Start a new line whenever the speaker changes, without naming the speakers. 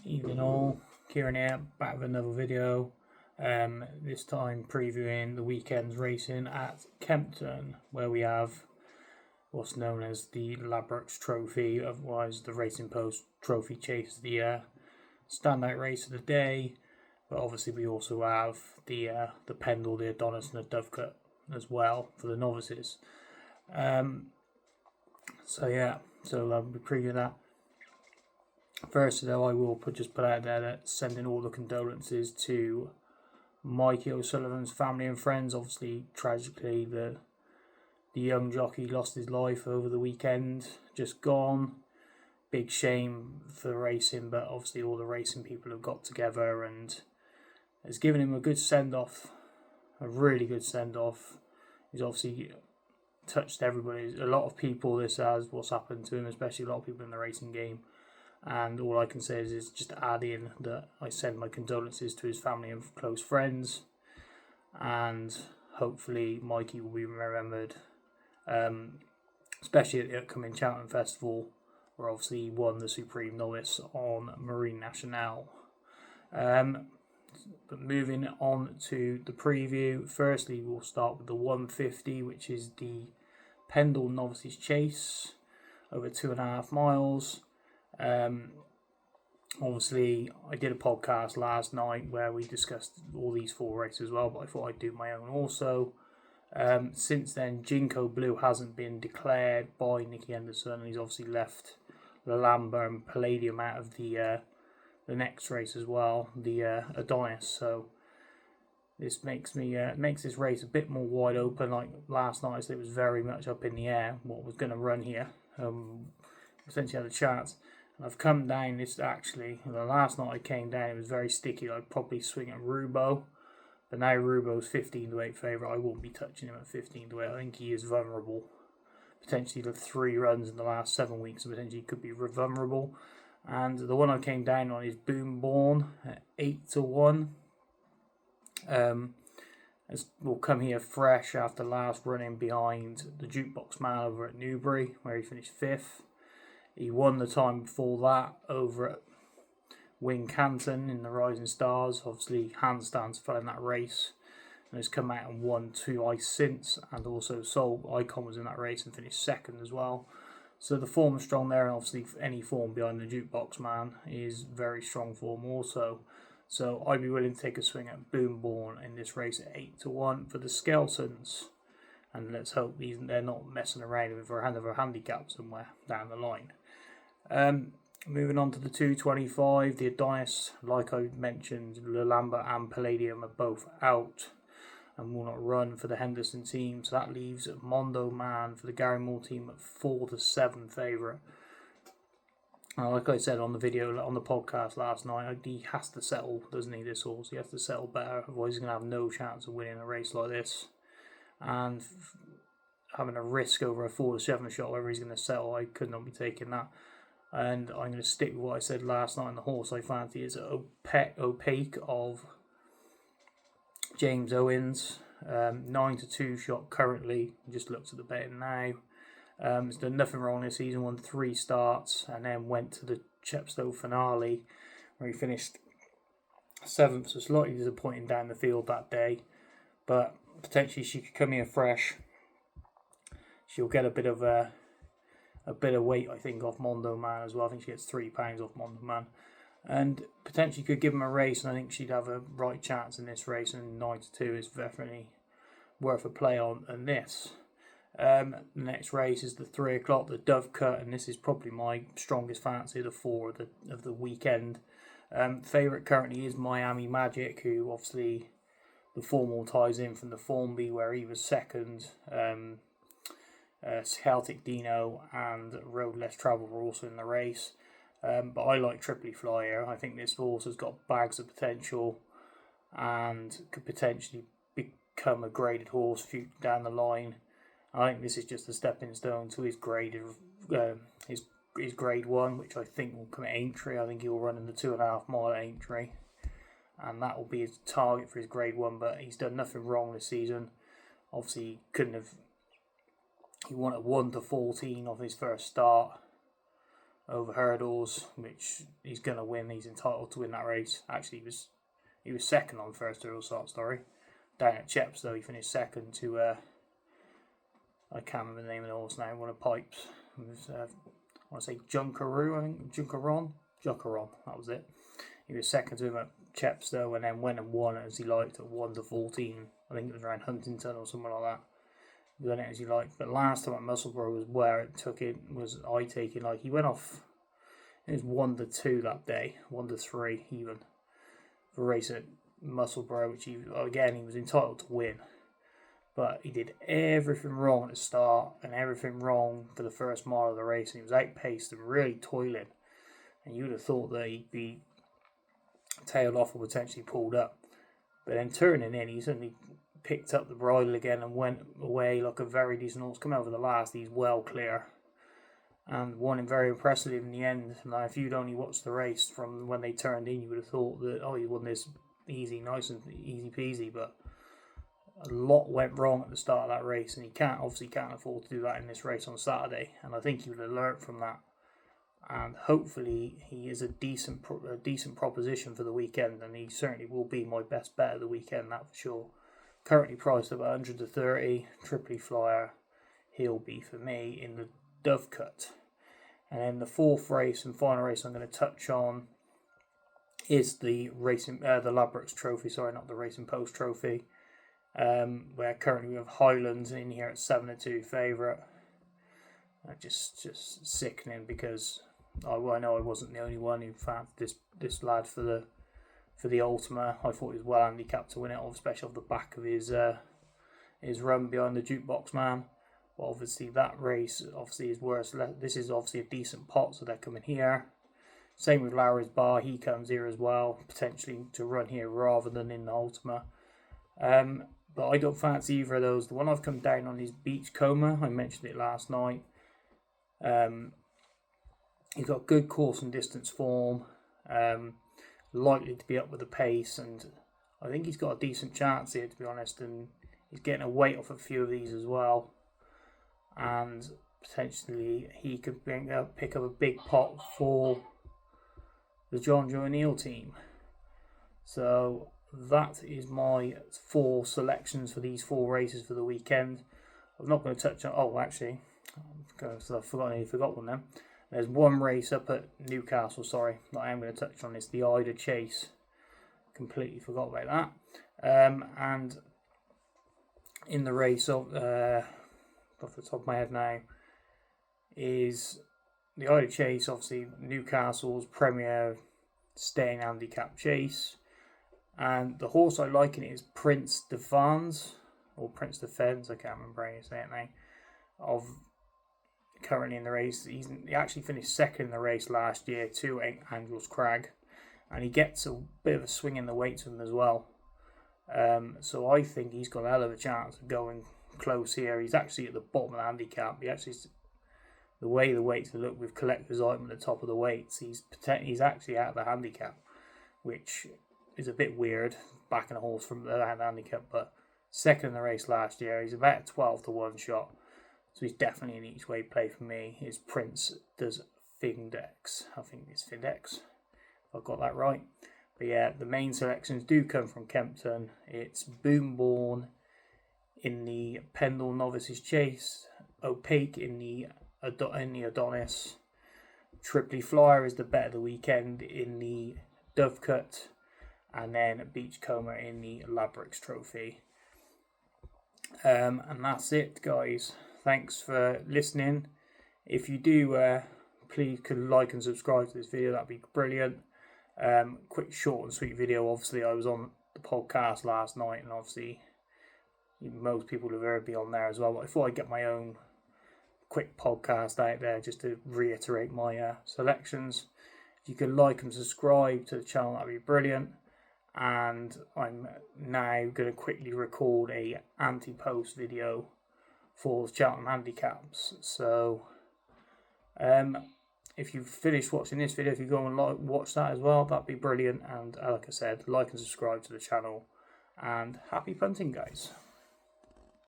Evening all, Kieran here, back with another video. This time previewing the weekend's racing at Kempton, where we have what's known as the Ladbrokes Trophy, otherwise the Racing Post Trophy Chase, the standout race of the day. But obviously we also have the Pendle, the Adonis and the Dovecut as well for the novices. So we preview that. First, though, I will put out there that sending all the condolences to Mikey O'Sullivan's family and friends. Obviously, tragically, the young jockey lost his life over the weekend, just gone. Big shame for racing, but obviously all the racing people have got together and has given him a good send-off, a really good send-off. He's obviously touched everybody. A lot of people, this has what's happened to him, especially a lot of people in the racing game. And all I can say is just add in that I send my condolences to his family and close friends. And hopefully Mikey will be remembered, especially at the upcoming Cheltenham Festival, where obviously he won the Supreme Novice on Marine Nationale. But moving on to the preview, firstly we'll start with the 150, which is the Pendle Novices Chase, over 2.5 miles. Obviously I did a podcast last night where we discussed all these 4 races as well, but I thought I'd do my own also. Since then, Jinko Blue hasn't been declared by Nicky Henderson, and he's obviously left Lalamba and Palladium out of the next race as well, the Adonis. So this makes this race a bit more wide open. Like last night, I said it was very much up in the air what was going to run here. Essentially had a chance. I've come down this actually. The last night I came down, it was very sticky. I'd probably swing at Rubo, but now Rubo's 15-8 favourite. I won't be touching him at 15-8. I think he is vulnerable. Potentially the 3 runs in the last 7 weeks, potentially could be vulnerable. And the one I came down on is Boomborn at 8-1. Will come here fresh after last running behind the Jukebox Man over at Newbury, where he finished 5th. He won the time before that over at Kempton in the Rising Stars. Obviously, handstands fell in that race and has come out and won 2 ice since. And also Soul Icon was in that race and finished 2nd as well. So the form is strong there, and obviously any form behind the Jukebox Man is very strong form also. So I'd be willing to take a swing at Boomborn in this race at 8-1 for the Skeltons. And let's hope they're not messing around with another handicap somewhere down the line. Moving on to the 225, the Adonis, like I mentioned, Lalamba and Palladium are both out and will not run for the Henderson team. So that leaves Mondo Man for the Gary Moore team at 4-7 favourite. Like I said on the video, on the podcast last night, he has to settle, doesn't he, this horse? He has to settle better, otherwise he's going to have no chance of winning a race like this. And having a risk over a 4-7 shot, whether he's going to settle, I could not be taking that. And I'm going to stick with what I said last night on the horse I fancy is Opaque of James Owens. 9-2 shot currently. Just looked at the betting now. He's done nothing wrong this season, won 3 starts, and then went to the Chepstow finale where he finished 7th, so slightly disappointing down the field that day. But potentially she could come here fresh. She'll get a bit of weight, I think, off Mondo Man as well. I think she gets £3 off Mondo Man. And potentially could give him a race, and I think she'd have a right chance in this race, and 9-2 is definitely worth a play on this. The next race is the 3 o'clock, the Dovecut, and this is probably my strongest fancy of the 4 of the weekend. Favourite currently is Miami Magic, who obviously the form all ties in from the Formby where he was 2nd. Celtic Dino and Road Less Travel were also in the race. But I like Triply Flyer. I think this horse has got bags of potential and could potentially become a graded horse down the line. I think this is just a stepping stone to his grade his grade 1, which I think will come at Aintree. I think he'll run in the 2.5 mile at Aintree, and that will be his target for his grade 1. But he's done nothing wrong this season. Obviously, he won at 1-14 off his first start. over hurdles, which he's going to win. He's entitled to win that race. Actually, he was second on first hurdle start, down at Chepstow. He finished second to I can't remember the name of the horse now, one of Pipes. It was, I want to say Junkaroo, I think. Junkaron, that was it. He was second to him at Chepstow, and then went and won it as he liked at 1-14. I think it was around Huntington or something like that. He won it as he liked. But last time at Musselburgh was where it took it, was eye taking. Like, he went off, it was 1-2 that day, 1-3 even, for a race at Musselburgh, which he was entitled to win. But he did everything wrong at the start and everything wrong for the first mile of the race. And he was outpaced and really toiling. And you would have thought that he'd be tailed off or potentially pulled up. But then turning in, he suddenly picked up the bridle again and went away like a very decent horse. Coming over the last, he's well clear. And won him very impressively in the end. Now, if you'd only watched the race from when they turned in, you would have thought that, he won this easy, nice and easy peasy. But a lot went wrong at the start of that race, and he can't afford to do that in this race on Saturday. And I think he would have learnt from that. And hopefully he is a decent proposition for the weekend, and he certainly will be my best bet of the weekend, that for sure. Currently priced at 100-30, Triply Flyer, he'll be for me in the Dovecut. And then the fourth race and final race I'm going to touch on is the Ladbrokes Trophy. Sorry, not the Racing Post Trophy. Where currently we have Highlands in here at 7-2 favourite. Just sickening, because I know I wasn't the only one who found this lad for the Ultima. I thought he was well handicapped to win it, especially off the back of his run behind the Jukebox Man. But obviously that race is worse. This is obviously a decent pot, so they're coming here. Same with Lowry's Bar, he comes here as well, potentially to run here rather than in the Ultima. But I don't fancy either of those. The one I've come down on is Beachcomber. I mentioned it last night. He's got good course and distance form, likely to be up with the pace, and I think he's got a decent chance here, to be honest, and he's getting a weight off a few of these as well, and potentially he could pick up a big pot for the John Joe O'Neill team. So that is my 4 selections for these 4 races for the weekend. I'm not going to touch on... actually, I've forgot one then. There's one race up at Newcastle, that I am going to touch on. It's the Ida Chase. Completely forgot about that. And in the race, off the top of my head now, is the Ida Chase, obviously Newcastle's premier staying handicap chase. And the horse I like in it is Prince Defense, or Prince Defense, I can't remember how you say it now, currently in the race. He actually finished second in the race last year to Angels Crag, and he gets a bit of a swing in the weight to him as well. So I think he's got a hell of a chance of going close here. He's actually at the bottom of the handicap. The way the weights look with collector's item at the top of the weights, he's actually out of the handicap, which is a bit weird, backing a horse from the handicap, but second in the race last year. He's about a 12-1 shot, so he's definitely an each way play for me. His Prince does Findex. I think it's Findex, if I've got that right. But yeah, the main selections do come from Kempton. It's Boomborn in the Pendle Novices Chase, Opaque in the Adonis, Triply Flyer is the bet of the weekend in the Dovecut, and then Beachcomber in the Ladbrokes Trophy. And that's it, guys. Thanks for listening. If you do, please could like and subscribe to this video. That'd be brilliant. Quick, short and sweet video. Obviously, I was on the podcast last night, and obviously most people have heard me on there as well. But I thought I'd get my own quick podcast out there just to reiterate my selections. If you could like and subscribe to the channel, that'd be brilliant. And I'm now going to quickly record a anti-post video for the Cheltenham Handicaps. So if you've finished watching this video, if you go and watch that as well, that'd be brilliant. And like I said, like and subscribe to the channel. And happy punting, guys.